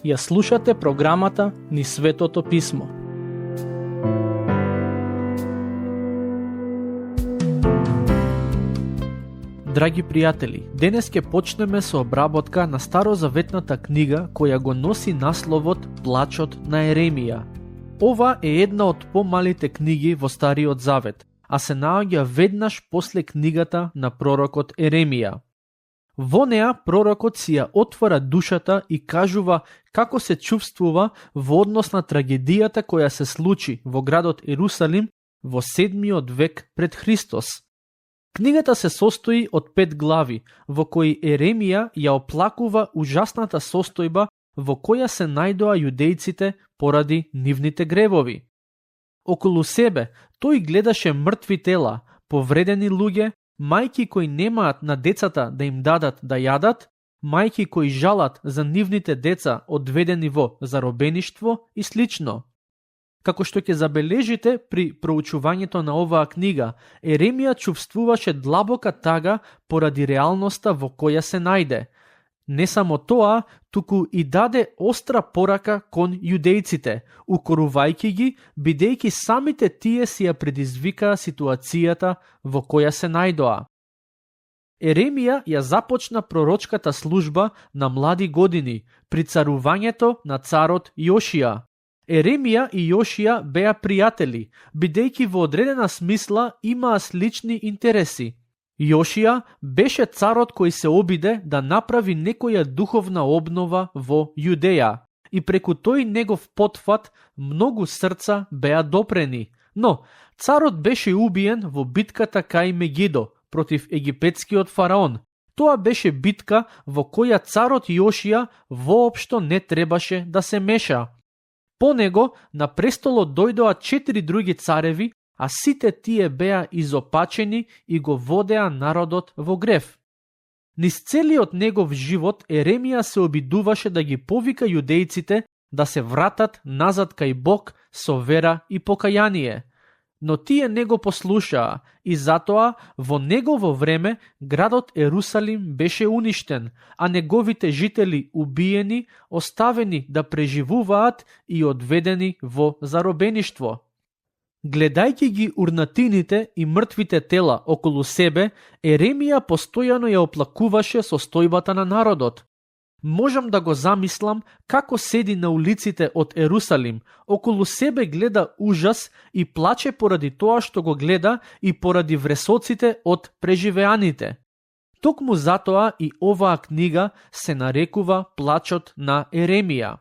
Ја слушате програмата Низ Светото Писмо. Драги пријатели, денес ќе почнеме со обработка на старозаветната книга која го носи насловот Плачот на Еремија. Ова е една од помалите книги во Стариот Завет, а се наоѓа веднаш после книгата на пророкот Еремија. Во неа пророкот си ја отвора душата и кажува како се чувствува во однос на трагедијата која се случи во градот Ерусалим во 7 век пред Христос. Книгата се состои од 5 глави, во кои Еремија ја оплакува ужасната состојба во која се најдоа јудејците поради нивните гревови. Околу себе тој гледаше мртви тела, повредени луѓе, мајки кои немаат на децата да им дадат да јадат, мајки кои жалат за нивните деца одведени во заробеништво и слично. Како што ќе забележите при проучувањето на оваа книга, Еремија чувствуваше длабока тага поради реалноста во која се најде. Не само тоа, туку и даде остра порака кон јудејците, укорувајќи ги, бидејќи самите тие си ја предизвикаа ситуацијата во која се најдоа. Еремија ја започна пророчката служба на млади години, при царувањето на царот Јошија. Еремија и Јошија беа пријатели, бидејќи во одредена смисла имаа слични интереси. Јошија беше царот кој се обиде да направи некоја духовна обнова во Јудеја и преку тој негов потфат многу срца беа допрени. Но царот беше убиен во битката кај Мегидо против египетскиот фараон. Тоа беше битка во која царот Јошија воопшто не требаше да се меша. По него на престолот дојдоа 4 други цареви, а сите тие беа изопачени и го водеа народот во грев. Низ целиот негов живот Еремија се обидуваше да ги повика јудејците да се вратат назад кај Бог со вера и покаяние. Но тие не го послушаа и затоа во негово време градот Ерусалим беше уништен, а неговите жители убиени, оставени да преживуваат и одведени во заробеништво. Гледајќи ги урнатините и мртвите тела околу себе, Еремија постојано ја оплакуваше состојбата на народот. Можам да го замислам како седи на улиците од Ерусалим, околу себе гледа ужас и плаче поради тоа што го гледа и поради вресоците од преживеаните. Токму затоа и оваа книга се нарекува Плачот на Еремија.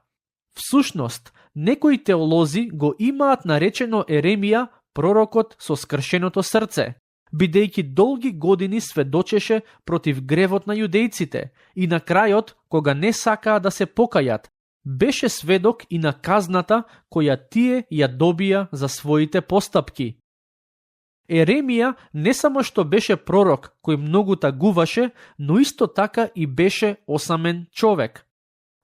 Всушност, некои теолози го имаат наречено Еремија пророкот со скршеното срце, бидејќи долги години сведочеше против гревот на јудејците и на крајот, кога не сакаа да се покајат, беше сведок и на казната која тие ја добија за своите постапки. Еремија не само што беше пророк кој многу тагуваше, но исто така и беше осамен човек.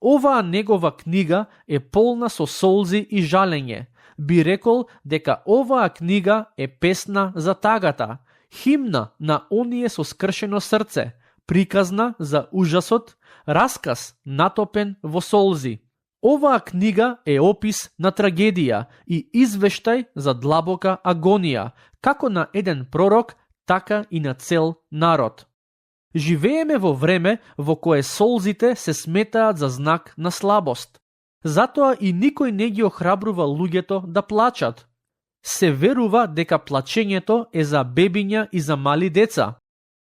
Оваа негова книга е полна со солзи и жалење. Би рекол дека оваа книга е песна за тагата, химна на оние со скршено срце, приказна за ужасот, расказ натопен во солзи. Оваа книга е опис на трагедија и извештај за длабока агонија, како на еден пророк, така и на цел народ. Живееме во време во кое солзите се сметаат за знак на слабост. Затоа и никој не ги охрабрува луѓето да плачат. Се верува дека плачењето е за бебиња и за мали деца.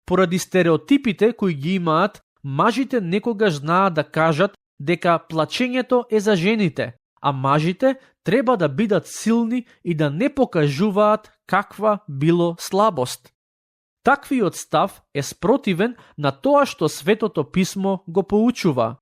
Поради стереотипите кои ги имаат, мажите некогаш знаат да кажат дека плачењето е за жените, а мажите треба да бидат силни и да не покажуваат каква било слабост. Таквиот став е спротивен на тоа што Светото Писмо го поучува.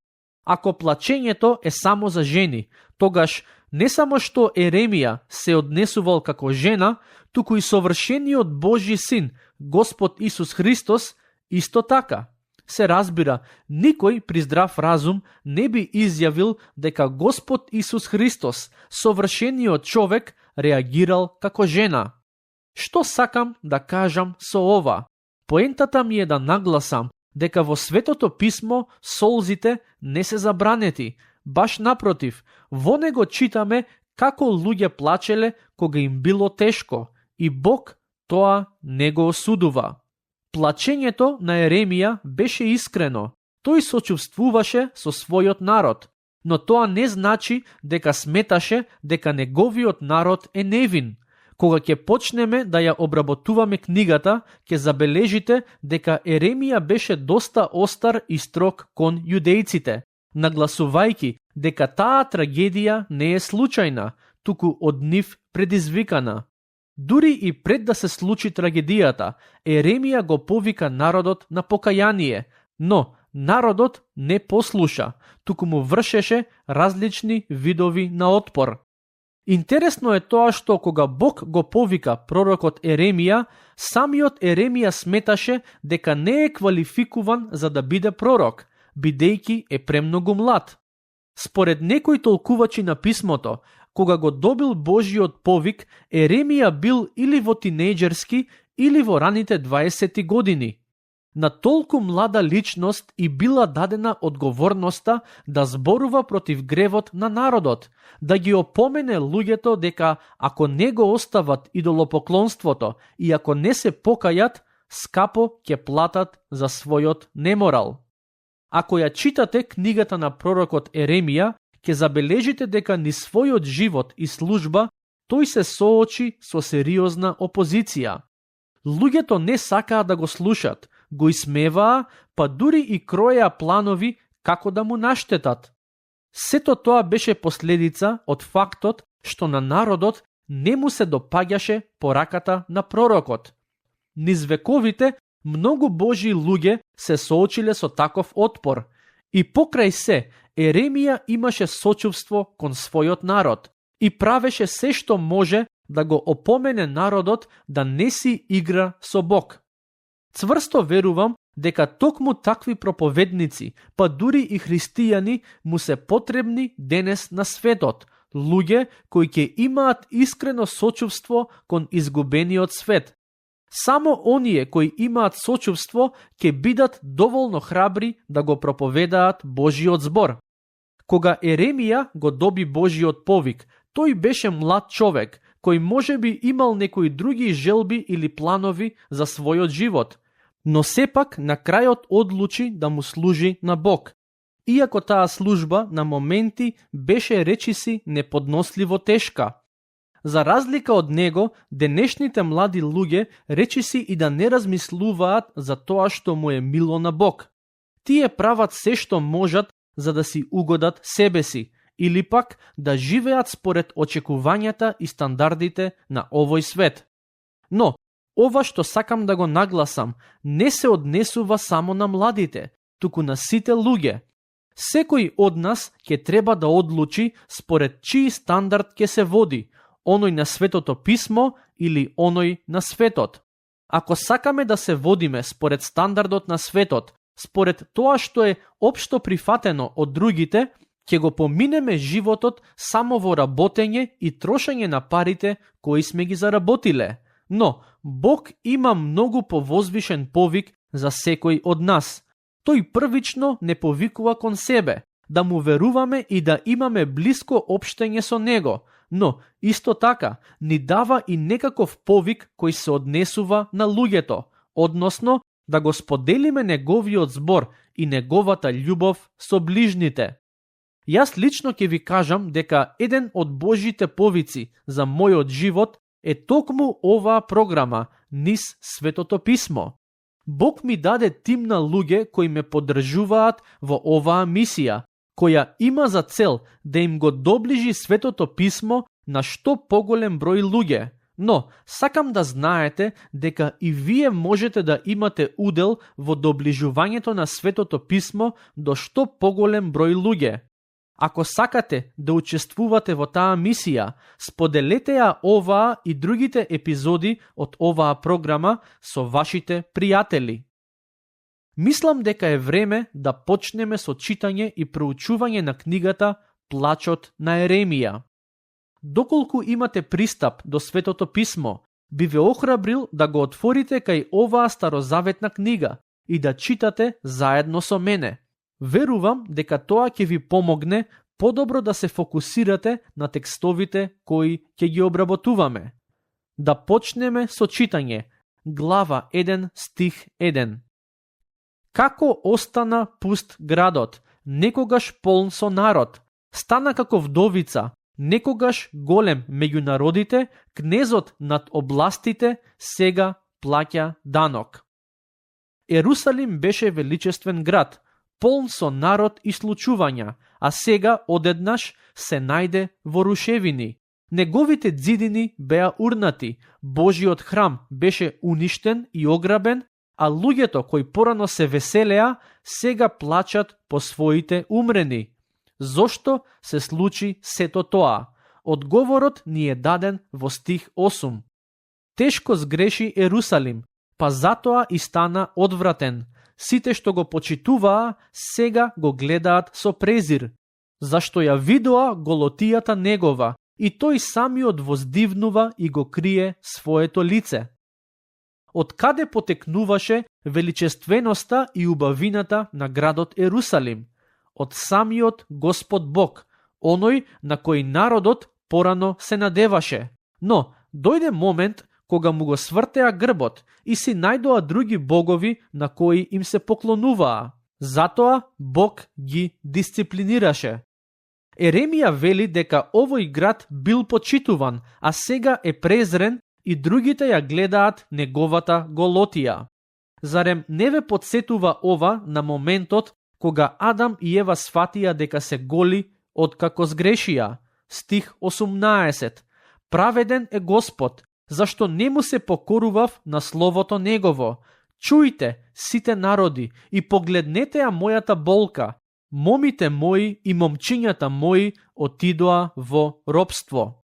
Ако плачењето е само за жени, тогаш не само што Еремија се однесувал како жена, туку и совршениот Божји син, Господ Исус Христос, исто така. Се разбира, никој при здрав разум не би изјавил дека Господ Исус Христос, совршениот човек, реагирал како жена. Што сакам да кажам со ова? Поентата ми е да нагласам дека во Светото писмо солзите не се забранети. Баш напротив, во него читаме како луѓе плачеле кога им било тешко и Бог тоа не го осудува. Плачењето на Еремија беше искрено. Тој сочувствуваше со својот народ, но тоа не значи дека сметаше дека неговиот народ е невин. Кога ќе почнеме да ја обработуваме книгата, ќе забележите дека Еремија беше доста остар и строг кон јудејците, нагласувајќи дека таа трагедија не е случајна, туку од нив предизвикана. Дури и пред да се случи трагедијата, Еремија го повика народот на покаяние, но народот не послуша, туку му вршеше различни видови на отпор. Интересно е тоа што кога Бог го повика пророкот Еремија, самиот Еремија сметаше дека не е квалификуван за да биде пророк, бидејќи е премногу млад. Според некои толкувачи на писмото, кога го добил Божиот повик, Еремија бил или во тинејџерски, или во раните 20 години. На толку млада личност и била дадена одговорноста да зборува против гревот на народот, да ги опомене луѓето дека ако не го остават идолопоклонството и ако не се покајат, скапо ќе платат за својот неморал. Ако ја читате книгата на пророкот Еремија, ќе забележите дека низ својот живот и служба тој се соочи со сериозна опозиција. Луѓето не сакаа да го слушат, го исмеваа, па дури и кроеа планови како да му наштетат. Сето тоа беше последица од фактот што на народот не му се допаѓаше пораката на пророкот. Низ вековите многу Божји луѓе се соочиле со таков отпор и покрај се Еремија имаше сочувство кон својот народ и правеше се што може да го опомене народот да не си игра со Бог. Цврсто верувам дека токму такви проповедници, па дури и христијани му се потребни денес на светот, луѓе кои ќе имаат искрено сочувство кон изгубениот свет. Само оние кои имаат сочувство ќе бидат доволно храбри да го проповедаат Божиот збор. Кога Еремија го доби Божиот повик, тој беше млад човек, кој можеби имал некои други желби или планови за својот живот, но сепак на крајот одлучи да му служи на Бог. Иако таа служба на моменти беше речиси неподносливо тешка. За разлика од него, денешните млади луѓе речиси и да не размислуваат за тоа што му е мило на Бог. Тие прават се што можат за да си угодат себе си, или пак да живеат според очекувањата и стандардите на овој свет. Но, ова што сакам да го нагласам, не се однесува само на младите, туку на сите луѓе. Секој од нас ќе треба да одлучи според чии стандард ќе се води, оној на Светото писмо или оној на светот. Ако сакаме да се водиме според стандардот на светот, според тоа што е општо прифатено од другите, ќе го поминеме животот само во работење и трошење на парите кои сме ги заработиле. Но Бог има многу повозвишен повик за секој од нас. Тој првично не повикува кон себе, да му веруваме и да имаме блиско општење со него, но исто така ни дава и некаков повик кој се однесува на луѓето, односно да го споделиме неговиот збор и неговата љубов со ближните. Јас лично ќе ви кажам дека еден од Божите повици за мојот живот е токму оваа програма низ Светото писмо. Бог ми даде тим на луѓе кои ме поддржуваат во оваа мисија, која има за цел да им го доближи Светото писмо на што поголем број луѓе. Но, сакам да знаете дека и вие можете да имате удел во доближувањето на Светото писмо до што поголем број луѓе. Ако сакате да учествувате во таа мисија, споделете ја оваа и другите епизоди од оваа програма со вашите пријатели. Мислам дека е време да почнеме со читање и проучување на книгата Плачот на Еремија. Доколку имате пристап до Светото писмо, би ве охрабрил да го отворите кај оваа старозаветна книга и да читате заедно со мене. Верувам дека тоа ќе ви помогне подобро да се фокусирате на текстовите кои ќе ги обработуваме. Да почнеме со читање, глава 1 стих 1. Како остана пуст градот, некогаш полн со народ, стана како вдовица, некогаш голем меѓу народите, кнезот над областите сега плаќа данок. Ерусалим беше величествен град, полн со народ и случувања, а сега одеднаш се најде во рушевини. Неговите ѕидини беа урнати, Божиот храм беше уништен и ограбен, а луѓето кои порано се веселеа, сега плачат по своите умрени. Зошто се случи сето тоа? Одговорот ни е даден во стих 8. Тешко сгреши Ерусалим, па затоа и стана одвратен. Сите што го почитуваа, сега го гледаат со презир. Зашто ја видоа голотијата негова, и тој самиот воздивнува и го крие своето лице. Од каде потекнуваше величественоста и убавината на градот Ерусалим? Од самиот Господ Бог, оној на кој народот порано се надеваше. Но дојде момент кога му го свртеа грбот и си најдоа други богови на кои им се поклонуваа. Затоа Бог ги дисциплинираше. Еремија вели дека овој град бил почитуван, а сега е презрен и другите ја гледаат неговата голотија. Зарем не ве подсетува ова на моментот кога Адам и Ева сватија дека се голи откако сгрешија? Стих 18. Праведен е Господ, зашто не му се покорував на словото негово. Чујте, сите народи, и погледнете ја мојата болка. Момите мои и момчињата мои отидоа во робство.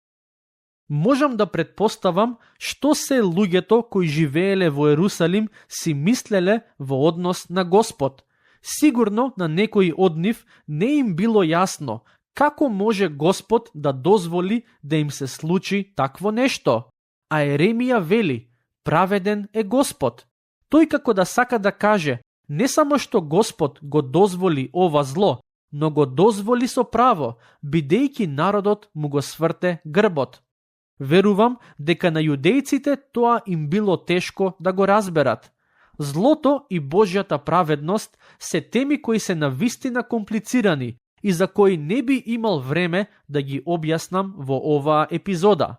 Можам да предпоставам што се луѓето кои живееле во Ерусалим си мислеле во однос на Господ. Сигурно на некои од нив не им било јасно како може Господ да дозволи да им се случи такво нешто. А Еремија вели, праведен е Господ. Тој како да сака да каже, не само што Господ го дозволи ова зло, но го дозволи со право, бидејќи народот му го сврте грбот. Верувам дека на јудејците тоа им било тешко да го разберат. Злото и Божјата праведност се теми кои се навистина комплицирани и за кои не би имал време да ги објаснам во оваа епизода.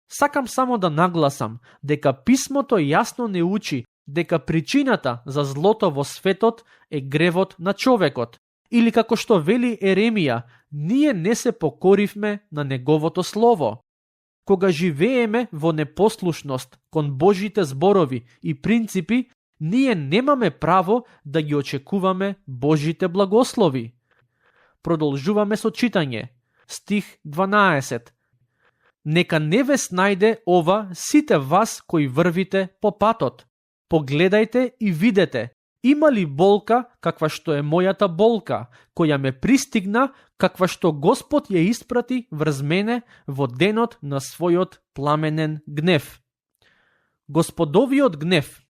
Сакам само да нагласам дека писмото јасно не учи дека причината за злото во светот е гревот на човекот, или како што вели Еремија, ние не се покоривме на неговото слово. Кога живееме во непослушност кон Божите зборови и принципи, ние немаме право да ги очекуваме Божите благослови. Продолжуваме со читање. Стих 12. Нека не ве снајде ова сите вас кои врвите по патот. Погледајте и видете, има ли болка каква што е мојата болка, која ме пристигна, каква што Господ ја испрати врз мене во денот на својот пламенен гнев. Господовиот гнев.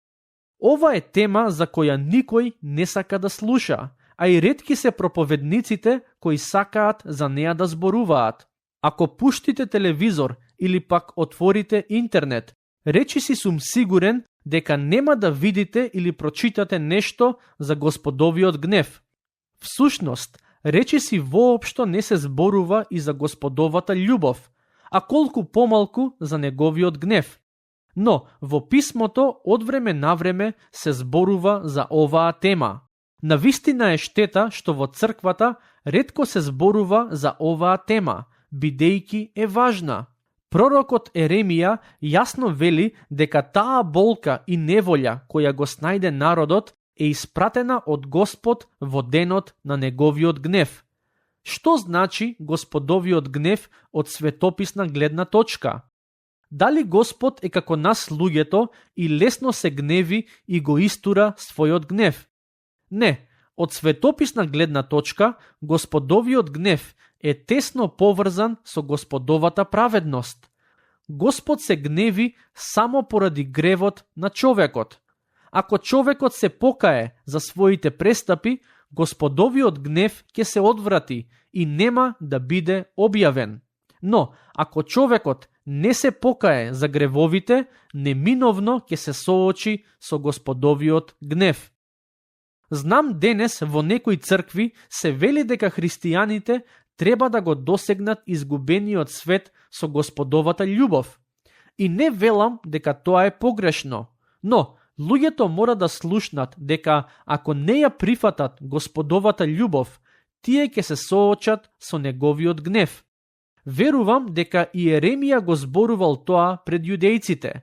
Ова е тема за која никој не сака да слуша, а и ретки се проповедниците кои сакаат за неа да зборуваат. Ако пуштите телевизор или пак отворите интернет, речиси сум сигурен дека нема да видите или прочитате нешто за Господовиот гнев. Всушност, речиси воопшто не се зборува и за Господовата љубов, а колку помалку за неговиот гнев. Но во писмото од време на време се зборува за оваа тема. Навистина е штета што во црквата ретко се зборува за оваа тема, бидејќи е важна. Пророкот Еремија јасно вели дека таа болка и неволја која го снајде народот е испратена од Господ во денот на неговиот гнев. Што значи Господовиот гнев од светописна гледна точка? Дали Господ е како нас луѓето и лесно се гневи и го истура својот гнев? Не, од светописна гледна точка Господовиот гнев е тесно поврзан со Господовата праведност. Господ се гневи само поради гревот на човекот. Ако човекот се покае за своите престапи, Господовиот гнев ќе се одврати и нема да биде објавен. Но, ако човекот не се покае за гревовите, неминовно ќе се соочи со Господовиот гнев. Знам денес во некои цркви се вели дека христијаните треба да го досегнат изгубениот свет со Господовата љубов. И не велам дека тоа е погрешно, но луѓето мора да слушнат дека ако не ја прифатат Господовата љубов, тие ќе се соочат со неговиот гнев. Верувам дека и Еремија го зборувал тоа пред јудејците.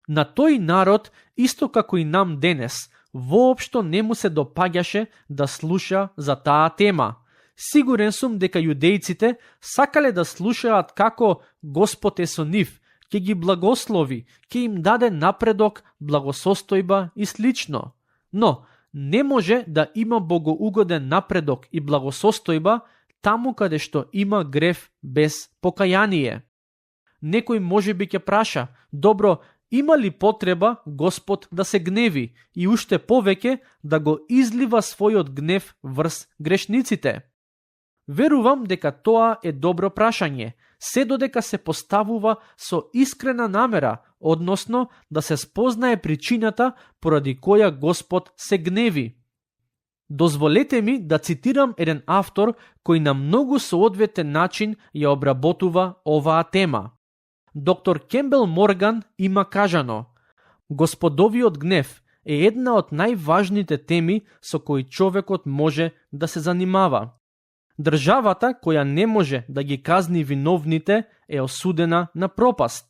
На тој народ, исто како и нам денес, воопшто не му се допаѓаше да слуша за таа тема. Сигурен сум дека јудејците сакале да слушаат како Господ е со нив, ќе ги благослови, ќе им даде напредок, благосостојба и слично. Но не може да има богоугоден напредок и благосостојба таму каде што има грев без покаяние. Некој можеби ќе праша: добро, има ли потреба Господ да се гневи и уште повеќе да го излива својот гнев врз грешниците? Верувам дека тоа е добро прашање, се додека се поставува со искрена намера, односно да се спознае причината поради која Господ се гневи. Дозволете ми да цитирам еден автор кој на многу соодветен начин ја обработува оваа тема. Доктор Кембел Морган има кажано: Господовиот гнев е една од најважните теми со кои човекот може да се занимава. Државата која не може да ги казни виновните е осудена на пропаст.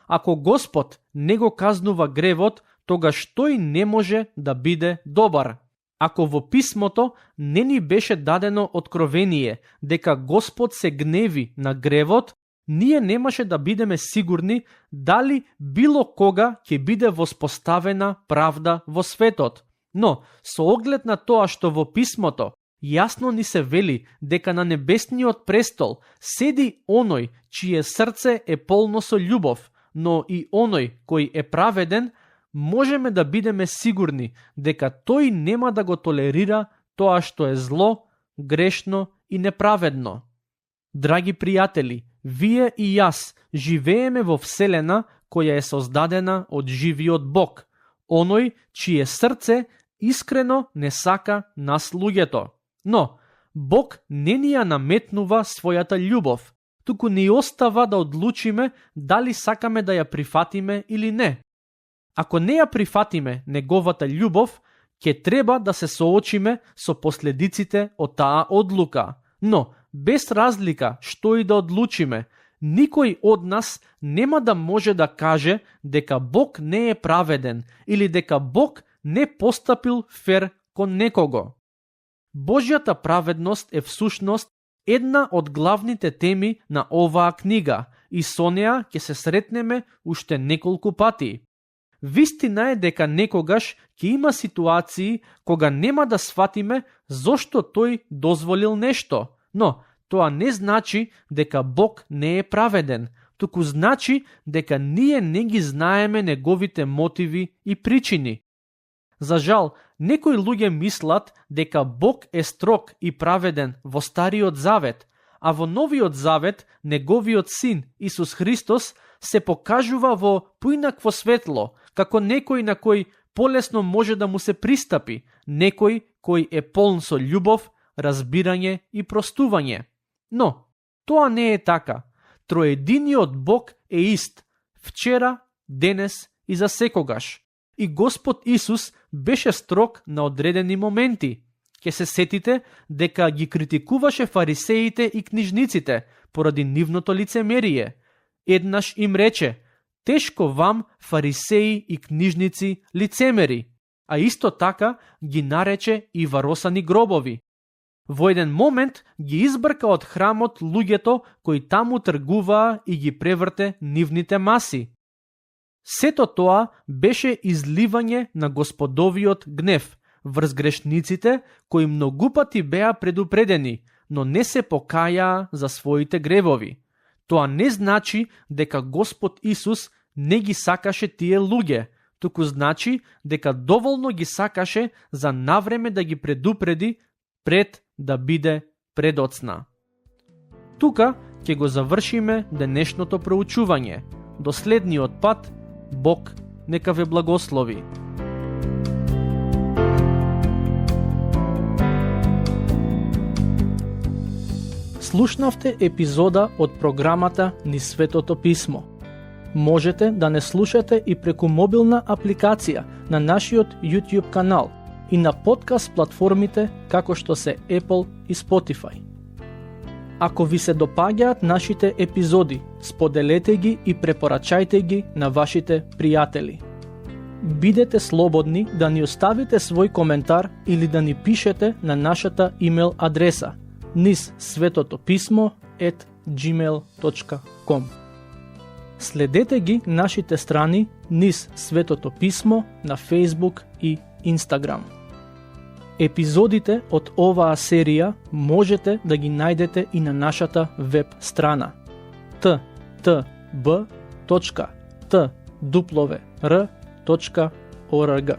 Ако Господ не го казнува гревот, тогаш тој не може да биде добар. Ако во писмото не ни беше дадено откровение дека Господ се гневи на гревот, ние немаше да бидеме сигурни дали било кога ќе биде воспоставена правда во светот. Но, со оглед на тоа што во писмото јасно ни се вели дека на небесниот престол седи оној чие срце е полно со љубов, но и оној кој е праведен, можеме да бидеме сигурни дека тој нема да го толерира тоа што е зло, грешно и неправедно. Драги пријатели, вие и јас живееме во вселена која е создадена од живиот Бог, оној чие срце искрено не сака нас луѓето. Но Бог не ни ја наметнува својата љубов, туку ни остава да одлучиме дали сакаме да ја прифатиме или не. Ако не ја прифатиме неговата љубов, ќе треба да се соочиме со последиците од таа одлука. Но, без разлика што и да одлучиме, никој од нас нема да може да каже дека Бог не е праведен или дека Бог не постапил фер кон некого. Божјата праведност е всушност една од главните теми на оваа книга и со неа ќе се сретнеме уште неколку пати. Вистина е дека некогаш ќе има ситуации кога нема да сватиме зошто тој дозволил нешто, но тоа не значи дека Бог не е праведен, туку значи дека ние не ги знаеме неговите мотиви и причини. За жал, некои луѓе мислат дека Бог е строг и праведен во Стариот Завет, а во Новиот Завет неговиот син Исус Христос се покажува во поинакво светло, како некој на кој полесно може да му се пристапи, некој кој е полн со љубов, разбирање и простување. Но, тоа не е така. Троединиот Бог е ист, вчера, денес и за секогаш. И Господ Исус беше строг на одредени моменти. Ке се сетите дека ги критикуваше фарисеите и книжниците поради нивното лицемерие. Еднаш им рече: тешко вам, фарисеи и книжници, лицемери, а исто така ги нарече и варосани гробови. Во еден момент ги избрка од храмот луѓето кои таму тргуваа и ги преврте нивните маси. Сето тоа беше изливање на Господовиот гнев врз грешниците кои многу пати беа предупредени, но не се покајаа за своите гревови. Тоа не значи дека Господ Исус не ги сакаше тие луѓе, туку значи дека доволно ги сакаше за навреме да ги предупреди пред да биде предоцна. Тука ќе го завршиме денешното проучување. До следниот пат, Бог нека ве благослови. Слушнавте епизода од програмата Низ Светото Писмо. Можете да не слушате и преку мобилна апликација на нашиот YouTube канал и на подкаст платформите како што се Apple и Spotify. Ако ви се допаѓаат нашите епизоди, споделете ги и препорачајте ги на вашите пријатели. Бидете слободни да ни оставите свој коментар или да ни пишете на нашата имейл адреса nizsvetotopисmo@gmail.com. Следете ги нашите страни Низ Светото Писмо на Facebook и Instagram. Епизодите од оваа серија можете да ги најдете и на нашата веб страна ttb.twr.org.